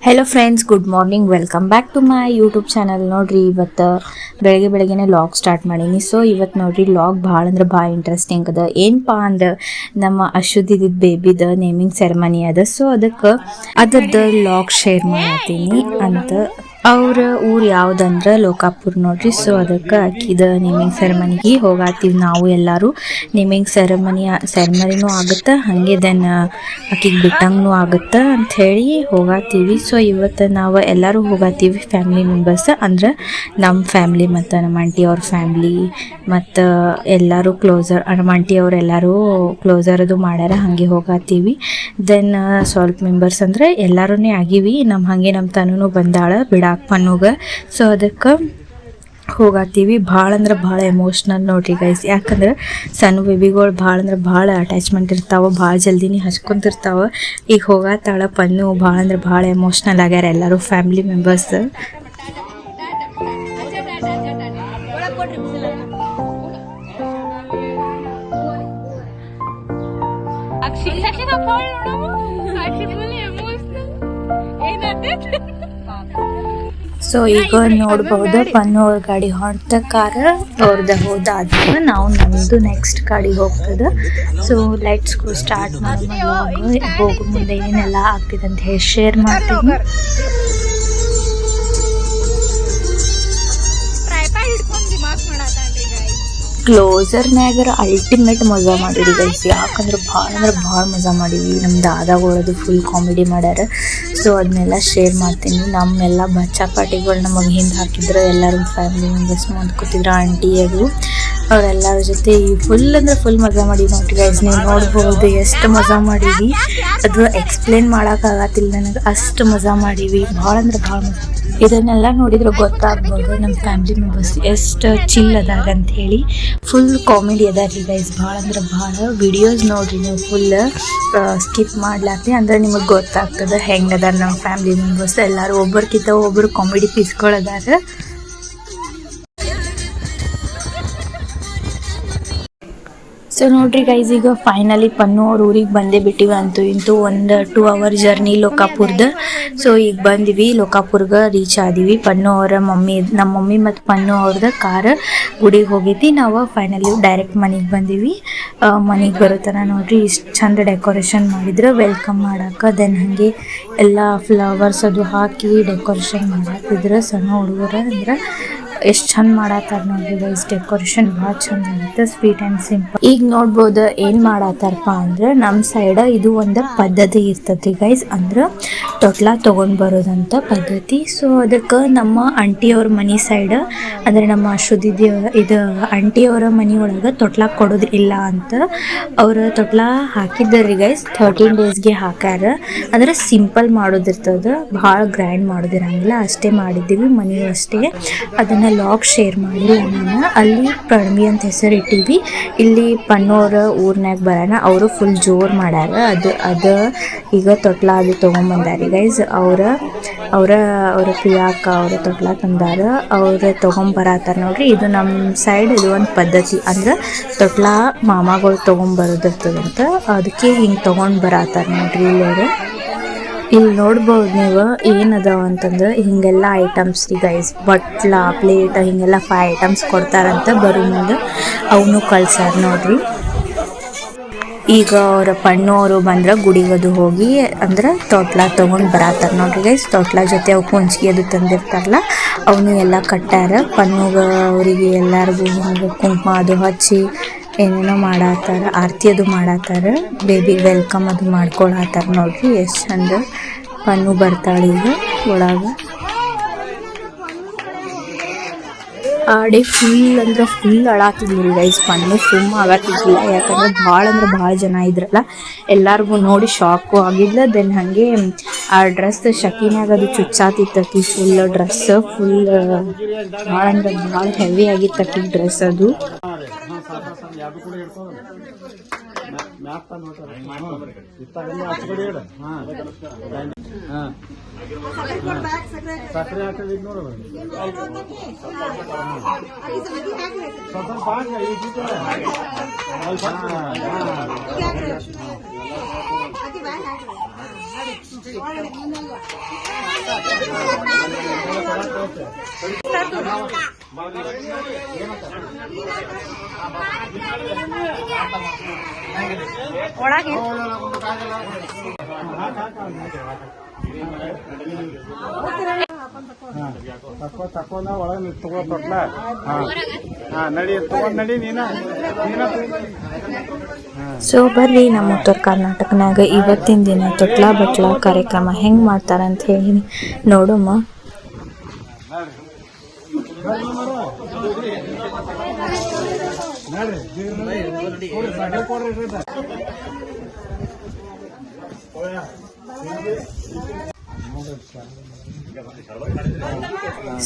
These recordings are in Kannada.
Hello friends, good morning. Welcome back to my YouTube channel. ನೋಡ್ರಿ, ಇವತ್ತು ಬೆಳಗ್ಗೆನೇ ಲಾಗ್ ಸ್ಟಾರ್ಟ್ ಮಾಡೀನಿ. ಸೊ ಇವತ್ತು ನೋಡ್ರಿ ಲಾಗ್ ಭಾಳ ಅಂದ್ರೆ ಭಾಳ ಇಂಟ್ರೆಸ್ಟಿಂಗ್ ಅದ. ಏನಪ್ಪಾ ಅಂದ್ರೆ ನಮ್ಮ ಅಶ್ವದಿದ್ದು ಬೇಬಿದ ನೇಮಿಂಗ್ ಸೆರೆಮನಿ ಅದ. ಸೊ ಅದರದ್ದು ಲಾಗ್ ಶೇರ್ ಮಾಡತ್ತೀನಿ ಅಂತ. ಅವ್ರ ಊರು ಯಾವುದಂದ್ರೆ ಲೋಕಾಪುರ್ ನೋಡ್ರಿ. ಸೊ ಅದಕ್ಕೆ ಅಕ್ಕಿದ ನೇಮಿಂಗ್ ಸೆರೆಮನಿಗೆ ಹೋಗಾತೀವಿ ನಾವು ಎಲ್ಲರೂ. ನೇಮಿಂಗ್ ಸೆರೆಮನಿನೂ ಆಗುತ್ತೆ, ಹಾಗೆ ದೆನ್ ಅಕ್ಕಿಗೆ ಬಿಟ್ಟಂಗೂ ಆಗುತ್ತೆ ಅಂಥೇಳಿ ಹೋಗಾತೀವಿ. ಸೊ ಇವತ್ತು ನಾವು ಎಲ್ಲರೂ ಹೋಗಾತೀವಿ, ಫ್ಯಾಮಿಲಿ ಮೆಂಬರ್ಸ್ ಅಂದ್ರೆ ನಮ್ಮ ಫ್ಯಾಮ್ಲಿ ಮತ್ತು ನಮ್ಮ ಆಂಟಿ ಅವ್ರ ಫ್ಯಾಮ್ಲಿ ಮತ್ತು ಎಲ್ಲರೂ ಕ್ಲೋಸರ್. ನಮ್ಮ ಆಂಟಿ ಅವ್ರು ಎಲ್ಲರೂ ಕ್ಲೋಸರ್ ಅದು ಮಾಡ್ಯಾರ, ಹಾಗೆ ಹೋಗಾತೀವಿ. ದೆನ್ ಸ್ವಲ್ಪ ಮೆಂಬರ್ಸ್ ಅಂದರೆ ಎಲ್ಲರೂ ಆಗೀವಿ. ನಮ್ಮ ತನೂ ಬಂದಾಳ ಬಿಡಾಕ ಪನ್ನುಗ. ಸೊ ಅದಕ್ಕೆ ಹೋಗಾತೀವಿ. ಭಾಳ ಅಂದ್ರೆ ಭಾಳ ಎಮೋಷ್ನಲ್ ನೋಡ್ರಿ ಗೈಸ್. ಯಾಕಂದ್ರೆ ಸಣ್ಣ ಬೇಬಿಗಳು ಭಾಳ ಅಂದ್ರೆ ಭಾಳ ಅಟ್ಯಾಚ್ಮೆಂಟ್ ಇರ್ತಾವೆ, ಭಾಳ ಜಲ್ದಿನೇ ಹಚ್ಕೊಂತಿರ್ತಾವೆ. ಈಗ ಹೋಗಾತಾಳ ಪನ್ನು, ಭಾಳ ಅಂದ್ರೆ ಭಾಳ ಎಮೋಷ್ನಲ್ ಆಗ್ಯಾರ ಎಲ್ಲರೂ ಫ್ಯಾಮಿಲಿ ಮೆಂಬರ್ಸ್. ಸೊ ಈಗ ನೋಡ್ಬಹುದು, ಪನ್ನು ಅವ್ರ ಗಾಡಿ ಹೊಂಟ ಕಾರ ಅವ್ರದ್ದು ಹೋದಾದ್ಮೇಲೆ ನಾವು ನಮ್ಮದು ನೆಕ್ಸ್ಟ್ ಗಾಡಿ ಹೋಗ್ತದೆ. ಸೊ ಲೆಟ್ಸ್ ಗೋ ಸ್ಟಾರ್ಟ್ ಮಾಡೋಣ. ಹೋಗೋ ಮುಂದೆ ಏನೆಲ್ಲ ಆಗ್ತಿದೆ ಅಂತ ಹೇಳಿ ಶೇರ್ ಮಾಡ್ತೀನಿ. ಕ್ಲೋಸರ್ನ್ಯಾಗರ ಅಲ್ಟಿಮೇಟ್ ಮಜಾ ಮಾಡಿರಿ ಗೈಸ್. ಯಾಕಂದ್ರೆ ಭಾಳ ಮಜಾ ಮಾಡೀವಿ. ನಮ್ಮ ದಾದಾಗಳದು ಫುಲ್ ಕಾಮಿಡಿ ಮಾಡ್ಯಾರ. ಸೊ ಅದನ್ನೆಲ್ಲ ಶೇರ್ ಮಾಡ್ತೀನಿ. ನಮ್ಮೆಲ್ಲ ಬಚ್ಚಾಪಾಟಿಗಳು ನಮಗೆ ಹಿಂದೆ ಹಾಕಿದ್ರು, ಎಲ್ಲರೂ ಫ್ಯಾಮಿಲಿ ಮೆಂಬರ್ಸ್ ಮುಂದೆ ಕೂತಿದ್ರು, ಆಂಟಿ ಅದು ಅವರೆಲ್ಲರ ಜೊತೆ ಫುಲ್ ಅಂದ್ರೆ ಫುಲ್ ಮಜಾ ಮಾಡೀವಿ ನೋಡ್ರಿ ಗೈಸ್. ನೀವು ನೋಡ್ಬೋದು ಎಷ್ಟು ಮಜಾ ಮಾಡೀವಿ, ಅದು ಎಕ್ಸ್ಪ್ಲೇನ್ ಮಾಡೋಕ್ಕಾಗತ್ತಿಲ್ಲ ನನಗೆ, ಅಷ್ಟು ಮಜಾ ಮಾಡೀವಿ. ಭಾಳ ಅಂದ್ರೆ ಭಾಳ ಮಜಾ. ಇದನ್ನೆಲ್ಲ ನೋಡಿದ್ರೆ ಗೊತ್ತಾಗ್ಬೋದು ನಮ್ಮ ಫ್ಯಾಮಿಲಿ ಮೆಂಬರ್ಸ್ ಎಷ್ಟು ಚಿಲ್ ಅದಾರ ಅಂತ ಹೇಳಿ. ಫುಲ್ ಕಾಮಿಡಿ ಅದ ರೀ ಗೈಸ್. ಭಾಳ ಅಂದ್ರೆ ಭಾಳ ವಿಡಿಯೋಸ್ ನೋಡ್ರಿ ನೀವು, ಫುಲ್ ಸ್ಕಿಪ್ ಮಾಡ್ಲಾಕ್ರಿ ಅಂದ್ರೆ ನಿಮಗೆ ಗೊತ್ತಾಗ್ತದೆ ಹೆಂಗದಾರ ನಮ್ಮ ಫ್ಯಾಮಿಲಿ ಮೆಂಬರ್ಸ್. ಎಲ್ಲರೂ ಒಬ್ಬರ್ಕಿಂತ ಒಬ್ಬರು ಕಾಮಿಡಿ ಪೀಸ್ಗಳು ಅದಾರ. ಸೊ ನೋಡ್ರಿ ಗೈಸ್, ಈಗ ಫೈನಲಿ ಪನ್ನು ಅವ್ರ ಊರಿಗೆ ಬಂದೇ ಬಿಟ್ಟಿವಿ. ಅಂತೂ ಇಂತೂ ಒಂದು 2 hour ಜರ್ನಿ ಲೋಕಾಪುರ್ದ. ಸೊ ಈಗ ಬಂದಿವಿ, ಲೋಕಾಪುರ್ಗೆ ರೀಚ್ ಆದಿವಿ. ಪನ್ನು ಅವರ ನಮ್ಮ ಮಮ್ಮಿ ಮತ್ತು ಪನ್ನು ಅವ್ರದ್ದು ಕಾರ್ ಗುಡಿಗೆ ಹೋಗೈತಿ. ನಾವು ಫೈನಲಿ ಡೈರೆಕ್ಟ್ ಮನೆಗೆ ಬಂದಿವಿ. ಮನೆಗೆ ಬರೋತನ ನೋಡ್ರಿ ಇಷ್ಟು ಚಂದ ಡೆಕೋರೇಷನ್ ಮಾಡಿದ್ರು ವೆಲ್ಕಮ್ ಮಾಡಕ್ಕೆ. ದೆನ್ ಹಾಗೆ ಎಲ್ಲ ಫ್ಲವರ್ಸ್ ಅದು ಹಾಕಿ ಡೆಕೋರೇಷನ್ ಮಾಡಾಕಿದ್ರು. ಸಣ್ಣ ಹುಡುಗರು ಅಂದ್ರೆ ಎಷ್ಟು ಚಂದ ಮಾಡತ್ತಾರ ನೋಡ್ರಿ ಗೈಸ್. ಡೆಕೋರೇಷನ್ ಭಾಳ ಚಂದ ಆಗುತ್ತೆ, ಸ್ವೀಟ್ ಆ್ಯಂಡ್ ಸಿಂಪಲ್. ಈಗ ನೋಡ್ಬೋದು ಏನು ಮಾಡತ್ತಾರಪ್ಪ ಅಂದ್ರೆ ನಮ್ಮ ಸೈಡ್ ಇದು ಒಂದು ಪದ್ಧತಿ ಇರ್ತದೆ ಗೈಸ್, ಅಂದ್ರೆ ತೊಟ್ಲ ತೊಗೊಂಡು ಬರೋದಂತ ಪದ್ಧತಿ. ಸೊ ಅದಕ್ಕೆ ನಮ್ಮ ಆಂಟಿಯವ್ರ ಮನೆ ಸೈಡ್ ಅಂದರೆ ನಮ್ಮ ಅಶ್ವದಿದ್ದು ಇದು ಆಂಟಿಯವರ ಮನೆಯೊಳಗೆ ತೊಟ್ಲ ಕೊಡೋದು ಇಲ್ಲ ಅಂತ ಅವ್ರು ತೊಟ್ಲ ಹಾಕಿದ್ದಾರ್ರಿ ಗೈಸ್. 13 daysಗೆ ಹಾಕ್ಯಾರ. ಅಂದ್ರೆ ಸಿಂಪಲ್ ಮಾಡೋದಿರ್ತದೆ, ಭಾಳ ಗ್ರ್ಯಾಂಡ್ ಮಾಡೋದಿರಂಗಿಲ್ಲ, ಅಷ್ಟೇ ಮಾಡಿದ್ದೀವಿ ಮನೆಯೂ ಅಷ್ಟೇ. ಅದನ್ನು ಲಾಗ್ ಶೇರ್ ಮಾಡಿ ನಾನು ಅಲ್ಲಿ ಪ್ರಣವಿ ಅಂತ ಹೆಸರು ಇಟ್ಟಿವಿ. ಇಲ್ಲಿ ಪನ್ನೋರ ಊರ್ನಾಗ ಬರೋಣ, ಅವರು ಫುಲ್ ಜೋರು ಮಾಡ್ಯಾರ. ಅದು ಈಗ ತೊಟ್ಲ ಅದು ತೊಗೊಂಬಂದಾರಿ ಗೈಸ್. ಅವರ ಪ್ರಿಯಾಕ ಅವ್ರ ತೊಟ್ಲ ತಂದಾರ, ಅವ್ರು ತೊಗೊಂಬರತ್ತಾರ ನೋಡ್ರಿ. ಇದು ನಮ್ಮ ಸೈಡ್ ಇದು ಒಂದು ಪದ್ಧತಿ, ಅಂದ್ರೆ ತೊಟ್ಲ ಮಾಮಗಳು ತೊಗೊಂಬರೋದಿರ್ತದಂತ, ಅದಕ್ಕೆ ಹಿಂಗೆ ತೊಗೊಂಡು ಬರತ್ತಾರ ನೋಡ್ರಿ. ಇಲ್ಲಿ ನೋಡ್ಬೋದು ನೀವು ಏನದಾವ ಅಂತಂದ್ರೆ ಹಿಂಗೆಲ್ಲ ಐಟಮ್ಸ್ ರೀ ಗೈಸ್. ಬಟ್ಲ ಪ್ಲೇಟ್ ಹಿಂಗೆಲ್ಲ 5 items ಕೊಡ್ತಾರಂತ. ಬರೋ ಮುಂದೆ ಅವನು ಕಳ್ಸಾರ ನೋಡ್ರಿ. ಈಗ ಅವ್ರ ಪಣ್ಣು ಅವರು ಬಂದ್ರೆ ಗುಡಿಗದು ಹೋಗಿ ಅಂದ್ರೆ ತೊಟ್ಲ ತೊಗೊಂಡು ಬರತ್ತಾರ ನೋಡ್ರಿ ಗೈಸ್. ತೊಟ್ಲ ಜೊತೆ ಅವು ಕುಂಚಿಗೆ ಅದು ತಂದಿರ್ತಾರಲ್ಲ ಅವನು ಎಲ್ಲ ಕಟ್ಟಾರ. ಪಣ್ಣುಗ ಅವರಿಗೆ ಎಲ್ಲರಿಗೂ ಹಿಂಗೆ ಕುಂಕುಮ ಅದು ಹಚ್ಚಿ ಏನೇನೋ ಮಾಡತ್ತಾರ, ಆರತಿ ಅದು ಮಾಡತ್ತಾರ, ಬೇಬಿ ವೆಲ್ಕಮ್ ಅದು ಮಾಡ್ಕೊಳತ್ತಾರ ನೋಡ್ರಿ. ಎಷ್ಟು ಚಂದ ಪನ್ನು ಬರ್ತಾಳೆ ಈಗ ಒಳಗೆ. ಆಡಿ ಫುಲ್ ಅಂದ್ರೆ ಫುಲ್ ಅಳಾತಿದ್ವಿ ಗೈಸ್. ಪನ್ನು ಸುಮ್ಮ ಆಗತ್ತಿದ್ದಿಲ್ಲ, ಯಾಕಂದ್ರೆ ಭಾಳ ಜನ ಇದ್ರಲ್ಲ, ಎಲ್ಲರಿಗೂ ನೋಡಿ ಶಾಕು ಆಗಿದ್ಲ. ದೆನ್ ಹಾಗೆ ಆ ಡ್ರೆಸ್ ಶಕಿನಾಗ ಅದು ಚುಚ್ಚಾತಿತ್ತಕಿ, ಫುಲ್ ಡ್ರೆಸ್ ಫುಲ್ ಭಾಳ ಅಂದ್ರೆ ಭಾಳ ಹೆವಿ ಆಗಿತ್ತಕಿ ಡ್ರೆಸ್ ಅದು. ಒಳಗೆ ತಕೊಂಡ ಒಳಗೆ ತಗೋ ತೊಟ್ಲ ನಡಿ ತಗೊಂಡ್ ನಡಿ ನೀನ. ಸೊ ಬರ್ರಿ, ನಮ್ಮ ಉತ್ತರ ಕರ್ನಾಟಕನಾಗ ಇವತ್ತಿನ ದಿನ ತೊಟ್ಲ ಬಟ್ಲ ಕಾರ್ಯಕ್ರಮ ಹೆಂಗ್ ಮಾಡ್ತಾರ ಅಂತ ಹೇಳಿ ನೋಡಮ್ಮ.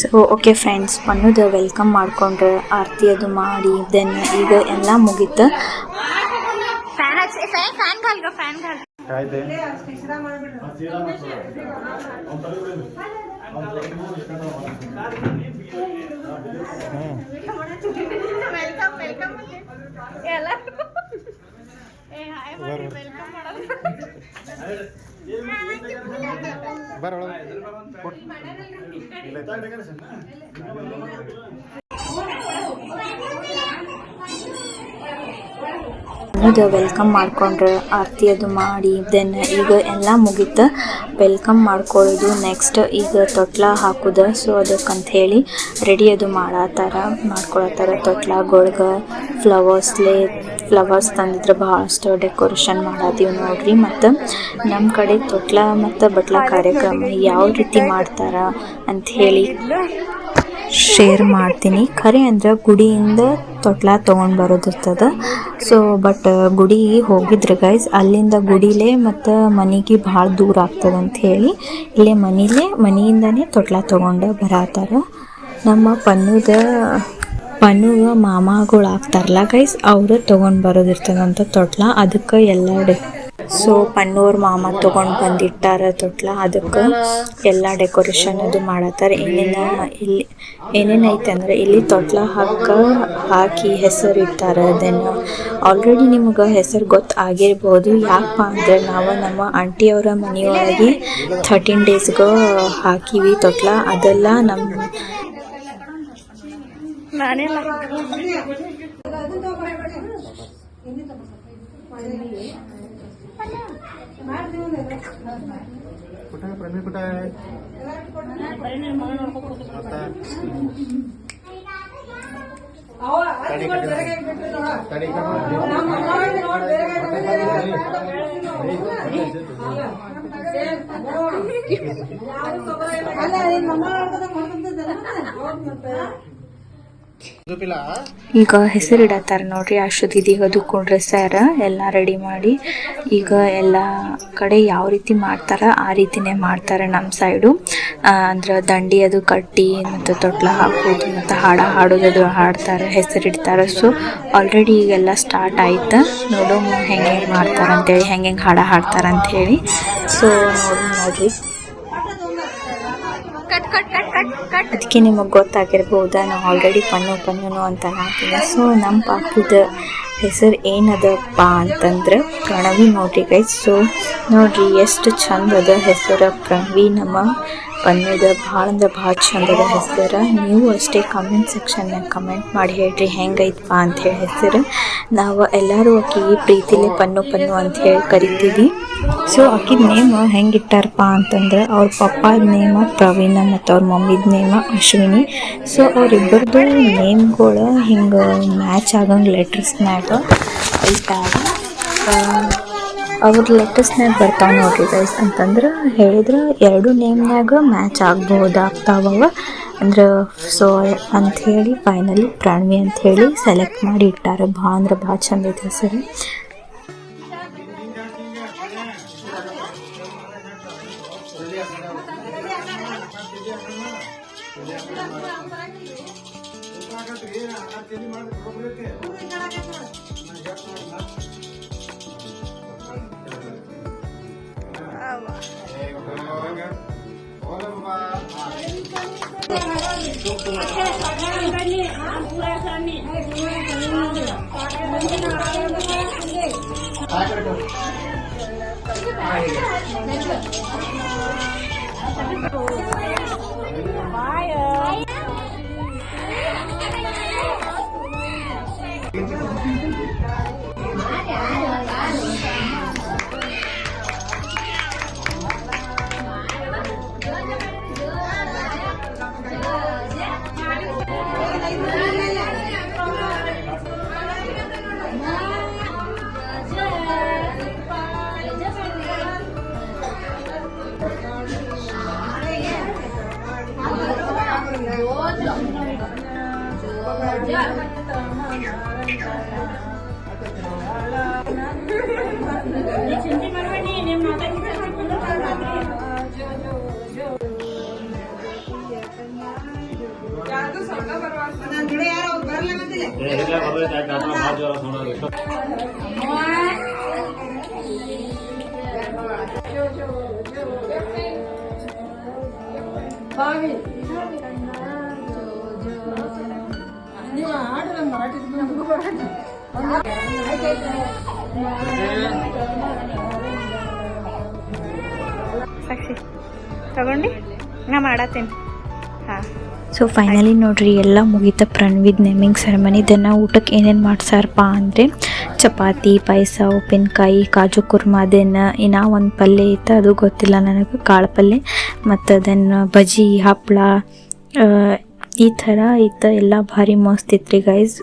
ಸೊ ಓಕೆ ಫ್ರೆಂಡ್ಸ್, ಪನ್ನುದ ವೆಲ್ಕಮ್ ಮಾಡ್ಕೊಂಡ್ರೆ ಆರತಿ ಅದು ಮಾಡಿ ದೆನ್ ಈಗ ಎಲ್ಲ ಮುಗೀತು. ವೆಲ್ಕಮ್ ಮಾಡ್ಕೊಂಡ್ರೆ ಆರತಿ ಅದು ಮಾಡಿ ದೆನ್ ಈಗ ಎಲ್ಲ ಮುಗೀತು. ವೆಲ್ಕಮ್ ಮಾಡ್ಕೊಳ್ಳೋದು ನೆಕ್ಸ್ಟ್ ಈಗ ತೊಟ್ಲ ಹಾಕೋದು. ಸೊ ಅದಕ್ಕಂತ ಹೇಳಿ ರೆಡಿ ಅದು ಮಾಡ್ಕೊಳತ್ತಾರ. ತೊಟ್ಲಗೊಳಗೆ ಫ್ಲವರ್ಸ್ ತಂದಿದ್ರೆ ಭಾಳಷ್ಟು ಡೆಕೋರೇಷನ್ ಮಾಡತ್ತೀವಿ ನೋಡ್ರಿ. ಮತ್ತು ನಮ್ಮ ಕಡೆ ತೊಟ್ಲ ಮತ್ತು ಬಟ್ಲ ಕಾರ್ಯಕ್ರಮ ಯಾವ ರೀತಿ ಮಾಡ್ತಾರ ಅಂತ ಹೇಳಿ ಶೇರ್ ಮಾಡ್ತೀನಿ. ಖರೆ ಅಂದ್ರೆ ಗುಡಿಯಿಂದ ತೊಟ್ಲ ತೊಗೊಂಡು ಬರೋದಿರ್ತದ. ಸೊ ಬಟ್ ಗುಡಿಗೆ ಹೋಗಿದ್ರೆ ಗೈಸ್, ಅಲ್ಲಿಂದ ಗುಡಿಲೇ ಮತ್ತು ಮನೆಗೆ ಭಾಳ ದೂರ ಆಗ್ತದಂತ ಹೇಳಿ ಇಲ್ಲೇ ಮನೆಯಿಂದನೇ ತೊಟ್ಲ ತೊಗೊಂಡು ಬರತ್ತಾರ. ನಮ್ಮ ಪನ್ನುಗ ಮಾಮಗಳು ಆಗ್ತಾರಲ್ಲ ಗೈಸ್, ಅವರು ತೊಗೊಂಡು ಬರೋದಿರ್ತದಂತ ತೊಟ್ಲ. ಅದಕ್ಕೆ ಎಲ್ಲ ಸೊ ಪನ್ನೂರ್ ಮಾಮ ತೊಗೊಂಡು ಬಂದಿಟ್ಟಾರ ತೊಟ್ಲ. ಅದಕ್ಕೆ ಎಲ್ಲ ಡೆಕೋರೇಷನ್ ಅದು ಮಾಡತ್ತಾರ. ಏನೇನೈತೆ ಅಂದ್ರೆ ಇಲ್ಲಿ ತೊಟ್ಲ ಹಾಕಿ ಹೆಸರು ಇಟ್ಟಾರ. ದೆನ್ ಆಲ್ರೆಡಿ ನಿಮ್ಗೆ ಹೆಸರು ಗೊತ್ತಾಗಿರ್ಬೋದು. ಯಾಕಪ್ಪ ಅಂದ್ರೆ ನಾವು ನಮ್ಮ ಆಂಟಿಯವರ ಮನೆಯೊಳಗೆ 13 ಡೇಸ್ಗೆ ಹಾಕಿವಿ ತೊಟ್ಲ. ಅದೆಲ್ಲ ನಮ್ಮ ಈಗ ಹೆಸರಿಡತ್ತಾರ ನೋಡ್ರಿ. ಅಷ್ಟೊತ್ತಿಗೆ ಅದು ಕುಂಡ್ರೆ ಸ್ಯಾರ ಎಲ್ಲ ರೆಡಿ ಮಾಡಿ. ಈಗ ಎಲ್ಲ ಕಡೆ ಯಾವ ರೀತಿ ಮಾಡ್ತಾರ ಆ ರೀತಿನೇ ಮಾಡ್ತಾರೆ ನಮ್ಮ ಸೈಡು. ಅಂದ್ರೆ ದಂಡಿ ಅದು ಕಟ್ಟಿ ಮತ್ತು ತೊಟ್ಲ ಹಾಕೋದು ಮತ್ತು ಹಾಡೋದು ಹಾಡ್ತಾರೆ, ಹೆಸರಿಡ್ತಾರೆ. ಸೊ ಆಲ್ರೆಡಿ ಈಗೆಲ್ಲ ಸ್ಟಾರ್ಟ್ ಆಯ್ತು. ನೋಡೋ ಹೆಂಗೆ ಮಾಡ್ತಾರೆ ಅಂತೇಳಿ, ಹೆಂಗೆ ಹಾಡ್ತಾರ ಅಂಥೇಳಿ. ಸೊ ನೋಡ್ರಿ ಅದಕ್ಕೆ ನಿಮಗೆ ಗೊತ್ತಾಗಿರ್ಬೋದಾ, ನಾವು ಆಲ್ರೆಡಿ ಪನ್ನು ಅಂತ ಹಾಕಿದೆ. ಸೊ ನಮ್ಮ ಪಾಪದ ಹೆಸರು ಏನದಪ್ಪ ಅಂತಂದ್ರೆ ಪ್ರಣವಿ ನೋಡ್ರಿ ಗೈಸ್. ಸೊ ನೋಡ್ರಿ ಎಷ್ಟು ಚಂದ ಅದ ಹೆಸರು ಪ್ರಣವಿ. ನಮ್ಮ ಪನ್ನದ ಭಾಳ ಅಂದ್ರೆ ಭಾಳ ಚಂದದ ಹೆಸರು. ನೀವು ಅಷ್ಟೇ ಕಮೆಂಟ್ ಸೆಕ್ಷನ್ನಾಗ ಕಮೆಂಟ್ ಮಾಡಿ ಹೇಳ್ರಿ ಹೆಂಗೈತಪ್ಪ ಅಂಥೇಳಿ ಹೆಸರು. ನಾವು ಎಲ್ಲರೂ ಆಕಿಗೆ ಪ್ರೀತಿಲಿ ಪನ್ನು ಪನ್ನು ಅಂಥೇಳಿ ಕರಿತೀವಿ. ಸೊ ಆಕಿದ ನೇಮ್ ಹೆಂಗೆ ಇಟ್ಟಾರಪ್ಪ ಅಂತಂದ್ರೆ ಅವ್ರ ಪಪ್ಪಾದ ನೇಮ ಪ್ರವೀಣ ಮತ್ತು ಅವ್ರ ಮಮ್ಮಿದ ನೇಮ ಅಶ್ವಿನಿ. ಸೊ ಅವರಿಬ್ಬರದು ನೇಮ್ಗಳು ಹಿಂಗೆ ಮ್ಯಾಚ್ ಆಗಂಗೆ ಲೆಟರ್ಸ್ನಾಗ ಇಟ್ಟಾರ. ಅವ್ರ ಲೆಟರ್ಸ್ನಾಗ ಬರ್ತಾವೆ ನೋಡ್ರಿ ಗೈಸ್. ಅಂತಂದ್ರೆ ಹೇಳಿದ್ರೆ ಎರಡು ನೇಮ್ನಾಗ ಮ್ಯಾಚ್ ಆಗ್ತಾವ ಅಂದ್ರೆ. ಸೊ ಅಂಥೇಳಿ ಫೈನಲಿ ಪ್ರಾಣ್ವಿ ಅಂಥೇಳಿ ಸೆಲೆಕ್ಟ್ ಮಾಡಿ ಇಟ್ಟಾರ. ಭಾಳ ಅಂದ್ರೆ ಭಾಳ ಚಂದ ಐತೆ ಹೆಸರು. ಸಾಕ್ಷಿ ತಗೊಂಡು ನಾ ಮಾಡತ್ತೇನೆ. ಹಾಂ ಸೊ ಫೈನಲಿ ನೋಡ್ರಿ ಎಲ್ಲ ಮುಗೀತ ಪ್ರಣವಿದ್ ನೇಮಿಂಗ್ ಸೆರೆಮನಿ. ಇದನ್ನು ಊಟಕ್ಕೆ ಏನೇನು ಮಾಡ್ಸಾರಪ್ಪ ಅಂದರೆ ಚಪಾತಿ, ಪಾಯಸ, ಉಪ್ಪಿನಕಾಯಿ, ಕಾಜು ಕುರ್ಮಾ, ಅದನ್ನು ಇನ್ನೂ ಒಂದು ಪಲ್ಯ ಇತ್ತು, ಅದು ಗೊತ್ತಿಲ್ಲ ನನಗೆ, ಕಾಳು ಪಲ್ಯ, ಮತ್ತು ಅದನ್ನು ಬಜ್ಜಿ, ಹಪ್ಪಳ ಈ ಥರ ಇತ್ತು. ಎಲ್ಲ ಭಾರಿ ಮಸ್ತ್ ಇತ್ತು ರೀ ಗೈಸ್.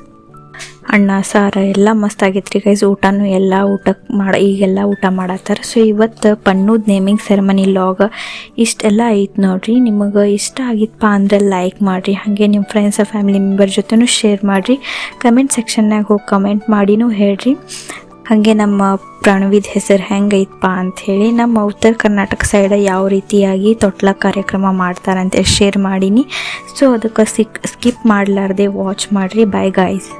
ಅನ್ನ ಸಾರು ಎಲ್ಲ ಮಸ್ತ್ ಆಗೈತೆ ರೀ ಗೈಸ್. ಊಟನೂ ಎಲ್ಲ ಈಗೆಲ್ಲ ಊಟ ಮಾಡತ್ತಾರೆ. ಸೊ ಇವತ್ತು ಪನ್ನೂದ್ ನೇಮಿಂಗ್ ಸೆರೆಮನಿ ಲಾಗ್ ಇಷ್ಟೆಲ್ಲ ಐತೆ ನೋಡ್ರಿ. ನಿಮಗೆ ಇಷ್ಟ ಆಗಿತ್ತಪ್ಪ ಅಂದರೆ ಲೈಕ್ ಮಾಡಿರಿ. ಹಾಗೆ ನಿಮ್ಮ ಫ್ರೆಂಡ್ಸ್ ಫ್ಯಾಮಿಲಿ ಮೆಂಬರ್ ಜೊತೆನೂ ಶೇರ್ ಮಾಡಿರಿ. ಕಮೆಂಟ್ ಸೆಕ್ಷನ್ನಾಗ ಹೋಗಿ ಕಮೆಂಟ್ ಮಾಡಿನೂ ಹೇಳ್ರಿ. ಹಾಗೆ ನಮ್ಮ ಪ್ರಣವಿದ ಹೆಸರು ಹೆಂಗೈತಪ್ಪ ಅಂಥೇಳಿ. ನಮ್ಮ ಉತ್ತರ ಕರ್ನಾಟಕ ಸೈಡ್ ಯಾವ ರೀತಿಯಾಗಿ ತೊಟ್ಲ ಕಾರ್ಯಕ್ರಮ ಮಾಡ್ತಾರಂತೇಳಿ ಶೇರ್ ಮಾಡೀನಿ. ಸೊ ಅದಕ್ಕೆ ಸ್ಕಿಪ್ ಮಾಡಲಾರ್ದೆ ವಾಚ್ ಮಾಡಿರಿ. By guys.